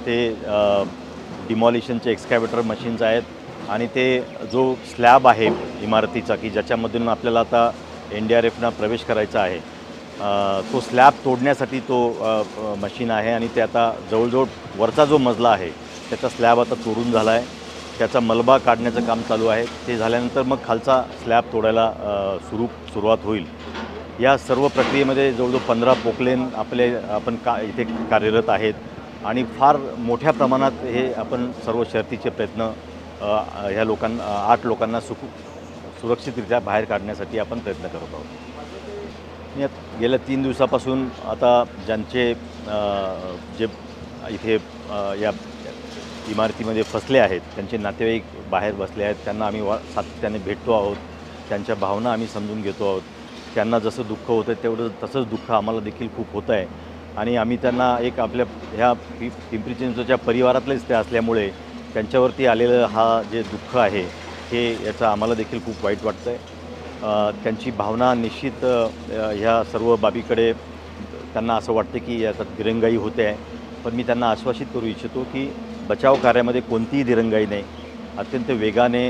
ते डिमॉलिशनचे excavator machines आहेत आणि ते जो स्लॅब आहे इमारतीचा की ज्याच्यामधून आपल्याला आता NDRFना प्रवेश करायचा आहे, तो स्लॅब तोडण्यासाठी तो मशीन आहे आणि ते आता जवळजवळ वरचा जो मजला आहे त्याचा स्लॅब आता तोडून झाला आहे. त्याचा मलबा काढण्याचं काम चालू आहे. ते झाल्यानंतर मग खालचा स्लॅब तोडायला सुरुवात होईल. या सर्व प्रक्रियेमध्ये जवळजवळ 15 पोकलेन आपण इथे कार्यरत आहेत आणि फार मोठ्या प्रमाणात हे आपण सर्व शर्थीचे प्रयत्न ह्या 8 लोकांना सुरक्षितरित्या बाहेर काढण्यासाठी आपण प्रयत्न करत आहोत. गेल्या 3 दिवसापासून आता ज्यांचे जे इथे या इमारतीमध्ये फसले आहेत त्यांचे नातेवाईक बाहेर बसले आहेत, त्यांना आम्ही सातत्याने भेटतो आहोत. त्यांच्या भावना आम्ही समजून घेतो आहोत. त्यांना जसं दुःख होतं तसंच दुःख आम्हाला देखील खूप होतं आहे आणि आम्ही त्यांना एक आपल्या ह्या पिंपरी चिंचवडच्या परिवारातलेच ते असल्यामुळे त्यांच्यावरती आलेलं हा जे दुःख आहे हे याचं आम्हाला देखील खूप वाईट वाटतं आहे. त्यांची भावना निश्चित ह्या सर्व बाबीकडे त्यांना असं वाटतं की याच्यात दिरंगाई होते आहे, पण मी त्यांना आश्वासित करू इच्छितो की बचाव कार्यामध्ये कोणतीही दिरंगाई नाही. अत्यंत वेगाने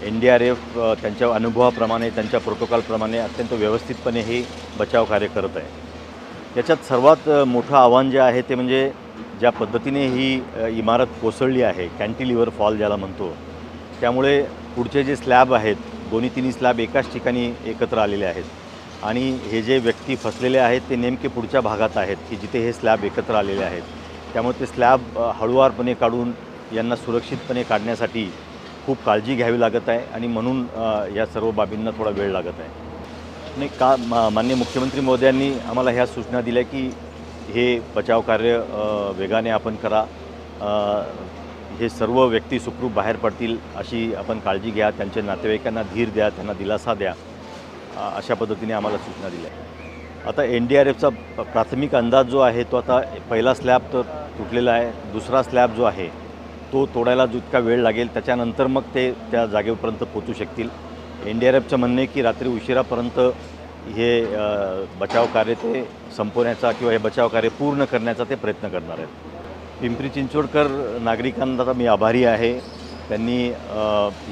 NDRF त्यांच्या अनुभवाप्रमाणे त्यांच्या प्रोटोकॉलप्रमाणे अत्यंत व्यवस्थितपणे हे बचाव कार्य करत आहे. याच्यात सर्वात मोठं आव्हान जे आहे ते म्हणजे ज्या पद्धतीने ही इमारत कोसळली आहे, कॅन्टिलिव्हर फॉल ज्याला म्हणतो, त्यामुळे पुढचे जे स्लॅब आहेत, दोन्ही स्लॅब एकाच ठिकाणी एकत्र आलेले आहेत आणि हे जे व्यक्ती फसलेले आहेत ते नेमके पुढच्या भागात आहेत की जिथे हे स्लॅब एकत्र आलेले आहेत. त्यामुळे ते स्लॅब हळूवारपणे काढून यांना सुरक्षितपणे काढण्यासाठी खूप काळजी घ्यावी लागत आहे आणि म्हणून या सर्व बाबींना थोडा वेळ लागत आहे. आणि माननीय मुख्यमंत्री महोदयांनी आम्हाला ह्या सूचना दिल्या की हे बचाव कार्य वेगाने आपण करा, हे सर्व व्यक्ती सुखरूप बाहेर पडतील अशी आपण काळजी घ्या, त्यांच्या नातेवाईकांना धीर द्या, त्यांना दिलासा द्या, अशा पद्धतीने आम्हाला सूचना दिल्या. आता NDRFचा प्राथमिक अंदाज जो आहे तो आता पहिला स्लॅब तर तुटलेला आहे, दुसरा स्लॅब जो आहे तो तोडायला जितका वेळ लागेल त्याच्यानंतर मग ते त्या जागेपर्यंत पोचू शकतील. NDRFचं म्हणणं आहे की रात्री उशिरापर्यंत हे बचाव कार्य ते संपवण्याचा किंवा हे बचाव कार्य पूर्ण करण्याचा ते प्रयत्न करणार आहेत. पिंपरी चिंचवडकर नागरिकांना मी आभारी आहे. त्यांनी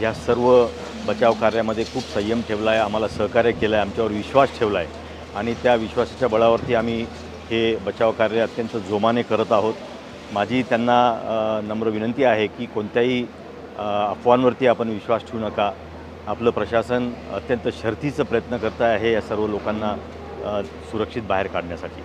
या सर्व बचाव कार्यामध्ये खूप संयम ठेवला आहे, आम्हाला सहकार्य केलं आहे, आमच्यावर विश्वास ठेवला आहे आणि त्या विश्वासाच्या बळावरती आम्ही हे बचाव कार्य अत्यंत जोमाने करत आहोत. माझी त्यांना नम्र विनंती आहे की कोणत्याही अफवांवरती आपण विश्वास ठेवू नका. आपलं प्रशासन अत्यंत शर्थीचं प्रयत्न करत आहे या सर्व लोकांना सुरक्षित बाहेर काढण्यासाठी.